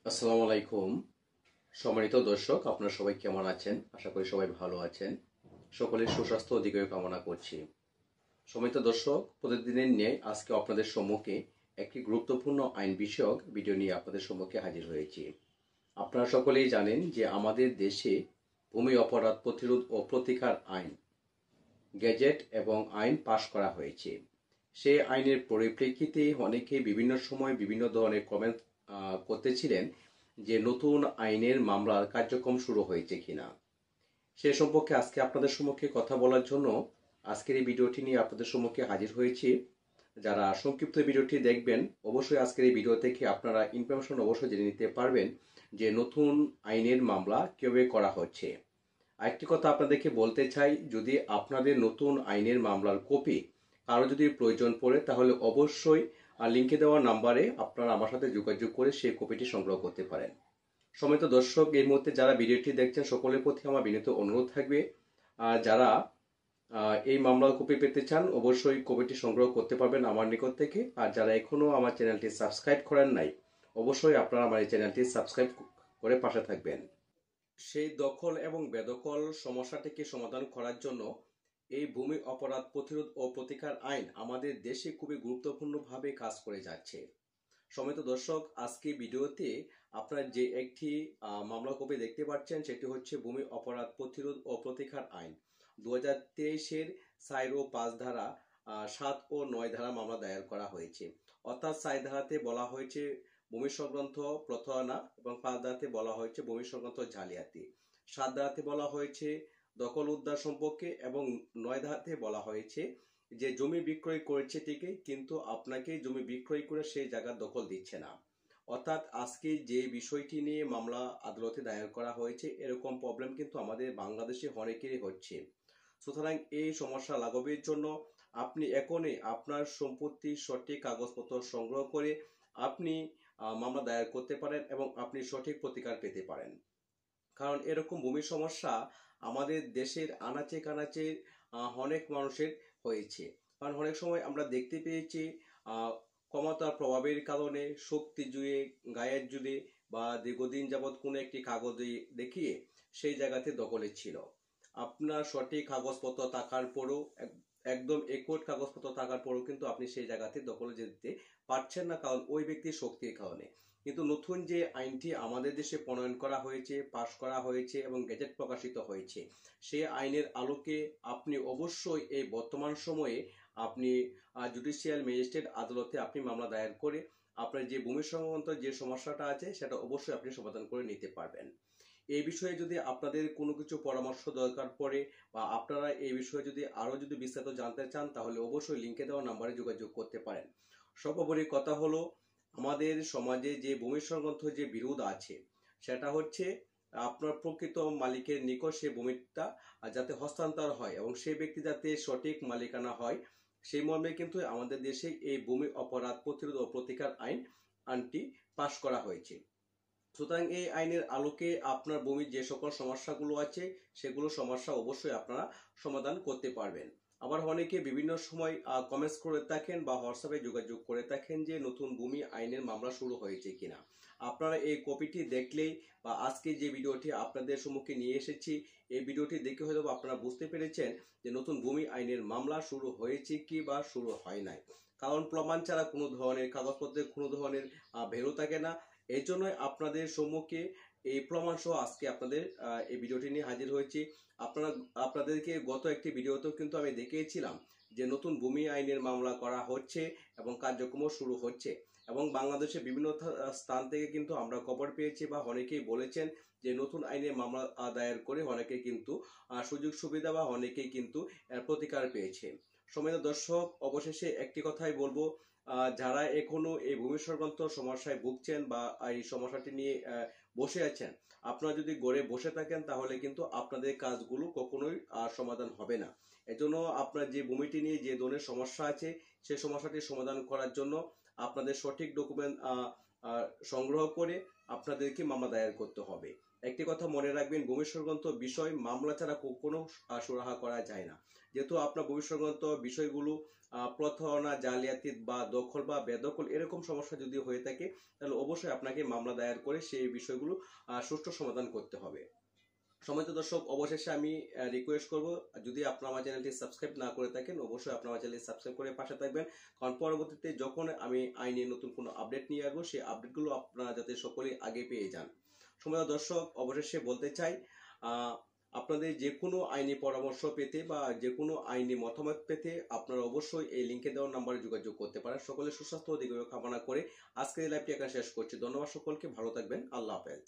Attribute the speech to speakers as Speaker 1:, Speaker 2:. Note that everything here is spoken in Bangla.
Speaker 1: আসসালামু আলাইকুম। সম্মানিত দর্শক, আপনারা সবাই কেমন আছেন? আশা করি সবাই ভালো আছেন। সকলের সুস্বাস্থ্য ও দীর্ঘায়ু কামনা করছি। সম্মানিত দর্শক, প্রতিদিনের ন্যায় আজকে আপনাদের সম্মুখে একটি গুরুত্বপূর্ণ আইন বিষয়ক ভিডিও নিয়ে আপনাদের সম্মুখে হাজির হয়েছি। আপনারা সকলেই জানেন যে আমাদের দেশে ভূমি অপরাধ প্রতিরোধ ও প্রতিকার আইন, গেজেট এবং আইন পাশ করা হয়েছে। সেই আইনের পরিপ্রেক্ষিতে অনেকেই বিভিন্ন সময় বিভিন্ন ধরনের কমেন্ট করতেছিলেন যে নতুন আইনের মামলার কার্যক্রম শুরু হয়েছে কিনা। সে সম্পর্কে আজকে আপনাদের সম্মুখে কথা বলার জন্য আজকের এই ভিডিওটি নিয়ে আপনাদের সম্মুখে হাজির হয়েছি। যারা সংক্ষিপ্ত ভিডিওটি দেখবেন, অবশ্যই আজকের এই ভিডিও থেকে আপনারা ইনফরমেশন অবশ্যই জেনে নিতে পারবেন যে নতুন আইনের মামলা কিভাবে করা হচ্ছে। আরেকটি কথা আপনাদেরকে বলতে চাই, যদি আপনাদের নতুন আইনের মামলার কপি কারো যদি প্রয়োজন পড়ে, তাহলে অবশ্যই লিঙ্কে দেওয়া নাম্বারে আপনারা আমার সাথে যোগাযোগ করে সেই কপিটি সংগ্রহ করতে পারেন। সম্মানিত দর্শক, এই মুহূর্তে যারা ভিডিওটি দেখছেন সকলের প্রতি আমার বিনীত অনুরোধ থাকবে, যারা এই মামলার কপি পেতে চান অবশ্যই কপিটি সংগ্রহ করতে পারবেন আমার নিকট থেকে। আর যারা এখনো আমার চ্যানেলটি সাবস্ক্রাইব করেন নাই, অবশ্যই আপনারা আমার এই চ্যানেলটি সাবস্ক্রাইব করে পাশে থাকবেন। সেই দখল এবং বেদখল সমস্যাটিকে সমাধান করার জন্য এই ভূমি অপরাধ প্রতিরোধ ও প্রতিকার আইন আমাদের দেশে খুবই গুরুত্বপূর্ণভাবে কাজ করে যাচ্ছে। সম্মানিত দর্শক, আজকে ভিডিওতে আপনারা যে একটি মামলা কপি দেখতে পাচ্ছেন, সেটি হচ্ছে ভূমি অপরাধ প্রতিরোধ ও প্রতিকার আইন 2023-এর 4 ও 5 ধারা, 7 ও 9 ধারা মামলা দায়ের করা হয়েছে। অর্থাৎ 4 ধারাতে বলা হয়েছে ভূমি সংক্রান্ত প্রতারণা এবং 5 ধারাতে বলা হয়েছে ভূমি সংক্রান্ত জালিয়াতি, 7 ধারাতে বলা হয়েছে দখল উদ্ধার সম্পর্কে এবং 9 ধারাতে বলা হয়েছে যে জমি বিক্রয় করেছে ঠিকই, কিন্তু আপনাকে জমি বিক্রয় করে সেই জায়গার দখল দিচ্ছে না। অর্থাৎ আজকে যে বিষয়টি নিয়ে মামলা আদালতে দায়ের করা হয়েছে, এরকম প্রবলেম কিন্তু আমাদের বাংলাদেশে অনেকেরই হচ্ছে। সুতরাং এই সমস্যা লাঘবের জন্য আপনি এখনই আপনার সম্পত্তির সঠিক কাগজপত্র সংগ্রহ করে আপনি মামলা দায়ের করতে পারেন এবং আপনি সঠিক প্রতিকার পেতে পারেন। কারণ এরকম ভূমি সমস্যা আমাদের দেশের আনাচে কানাচে অনেক মানুষের হয়েছে। কারণ অনেক সময় আমরা দেখতে পেয়েছি ক্ষমতার প্রভাবের কারণে, শক্তি জুড়ে, গায়ের জুড়ে বা দীর্ঘদিন যাবৎ কোনো একটি কাগজে দেখিয়ে সেই জায়গাতে দখলে ছিল। আপনার সঠিক কাগজপত্র থাকার পরও, একদম একট কাগজপত্র থাকার পরও কিন্তু আপনি সেই জায়গাতে দখলে যেতে পারছেন না, কারণ ওই ব্যক্তির শক্তির কারণে। কিন্তু নতুন যে আইনটি আমাদের দেশে প্রণয়ন করা হয়েছে, পাশ করা হয়েছে এবং গেজেট প্রকাশিত হয়েছে, সেই আইনের আলোকে আপনি অবশ্যই এই বর্তমান সময়ে আপনি জুডিশিয়াল ম্যাজিস্ট্রেট আদালতে আপনি মামলা দায়ের করে আপনার যে ভূমি সংক্রান্ত যে সমস্যাটা আছে সেটা অবশ্যই আপনি সমাধান করে নিতে পারবেন। এই বিষয়ে যদি আপনাদের কোনো কিছু পরামর্শ দরকার পড়ে বা আপনারা এই বিষয়ে যদি আরো যদি বিস্তারিত জানতে চান, তাহলে অবশ্যই লিঙ্কে দেওয়া নাম্বারে যোগাযোগ করতে পারেন। সর্বোপরি কথা হলো, আমাদের সমাজে যে ভূমি সংক্রান্ত যে বিরোধ আছে, সেটা হচ্ছে আপনার প্রকৃত মালিকের নিকট সে ভূমিটা যাতে হস্তান্তর হয় এবং সেই ব্যক্তি যাতে সঠিক মালিকানা হয়, সেই মর্মে কিন্তু আমাদের দেশে এই ভূমি অপরাধ প্রতিরোধ ও প্রতিকার আইনটি পাশ করা হয়েছে। সুতরাং এই আইনের আলোকে আপনার ভূমির যে সকল সমস্যাগুলো আছে, সেগুলো সমস্যা অবশ্যই আপনারা সমাধান করতে পারবেন। আবার অনেকে বিভিন্ন সময় কমেন্টস করে থাকেন বা হোয়াটসঅ্যাপে যোগাযোগ করে থাকেন যে নতুন ভূমি আইনের মামলা শুরু হয়েছে কিনা। আপনারা এই কপিটি দেখলেই বা আজকে যে ভিডিওটি আপনাদের সম্মুখে নিয়ে এসেছি, এই ভিডিওটি দেখে হয়তো আপনারা বুঝতে পেরেছেন যে নতুন ভূমি আইনের মামলা শুরু হয়েছে কি বা শুরু হয় নাই। কারণ প্রমাণ ছাড়া কোনো ধরনের কাগজপত্রে কোনো ধরনের ভ্যালু থাকে না। এই জন্যই আপনাদের সম্মুখে এই প্রমাণ সহ আজকে আপনাদের এই ভিডিওটি নিয়ে হাজির হয়েছি। আপনাদেরকে গত একটি ভিডিওতেও কিন্তু আমি দেখিয়েছিলাম যে নতুন ভূমি আইনের মামলা করা হচ্ছে এবং কার্যক্রমও শুরু হচ্ছে, এবং বাংলাদেশের বিভিন্ন স্থান থেকে কিন্তু আমরা খবর পেয়েছি বা অনেকেই বলেছেন যে নতুন আইনের মামলা দায়ের করে অনেকে কিন্তু সুযোগ সুবিধা বা অনেকেই কিন্তু প্রতিকার পেয়েছে। সম্মানিত দর্শক, অবশেষে একটি কথাই বলবো, যারা এখনো এই ভূমি সংক্রান্ত সমস্যায় ভুগছেন বা এই সমস্যাটি নিয়ে বসে আছেন, আপনারা যদি গড়ে বসে থাকেন তাহলে কিন্তু আপনাদের কাজগুলো কখনোই সমাধান হবে না। এজন্য আপনার যে ভূমিটি নিয়ে যে ধরনের সমস্যা আছে, সেই সমস্যাটি সমাধান করার জন্য আপনাদের সঠিক ডকুমেন্ট সংগ্রহ করে আপনাদেরকে মামলা দায়ের করতে হবে। একটি কথা মনে রাখবেন, ভূমি সংক্রান্ত বিষয় মামলা ছাড়া কোনো সুরাহা করা যায় না। যেহেতু আপনার ভূমি সংক্রান্ত বিষয়গুলো প্রতারণা, জালিয়াতি বা দখল বা বেদখল এরকম সমস্যা যদি হয়ে থাকে, তাহলে অবশ্যই আপনাকে মামলা দায়ের করে সেই বিষয়গুলো সুষ্ঠু সমাধান করতে হবে। সম্মানিত দর্শক, অবশেষে আমি রিকোয়েস্ট করব, যদি আপনারা আমার চ্যানেলটি সাবস্ক্রাইব না করে থাকেন, অবশ্যই আপনারা আমার চ্যানেলটি সাবস্ক্রাইব করে পাশে থাকবেন। কারণ পরবর্তীতে যখন আমি আইনে নতুন কোনো আপডেট নিয়ে আসবো, সেই আপডেটগুলো আপনারা যাতে সকলেই আগে পেয়ে যান। সম্মানিত দর্শক, অবশেষে বলতে চাই, আপনাদের যে কোনো আইনি পরামর্শ পেতে বা যে কোনো আইনি মতামত পেতে আপনারা অবশ্যই এই লিঙ্কে দেওয়া নাম্বারে যোগাযোগ করতে পারেন। সকলের সুস্বাস্থ্য ও দীর্ঘায়ু কামনা করে আজকের এই লাইভটি এখানে শেষ করছি। ধন্যবাদ সকলকে, ভালো থাকবেন, আল্লাহ হাফেজ।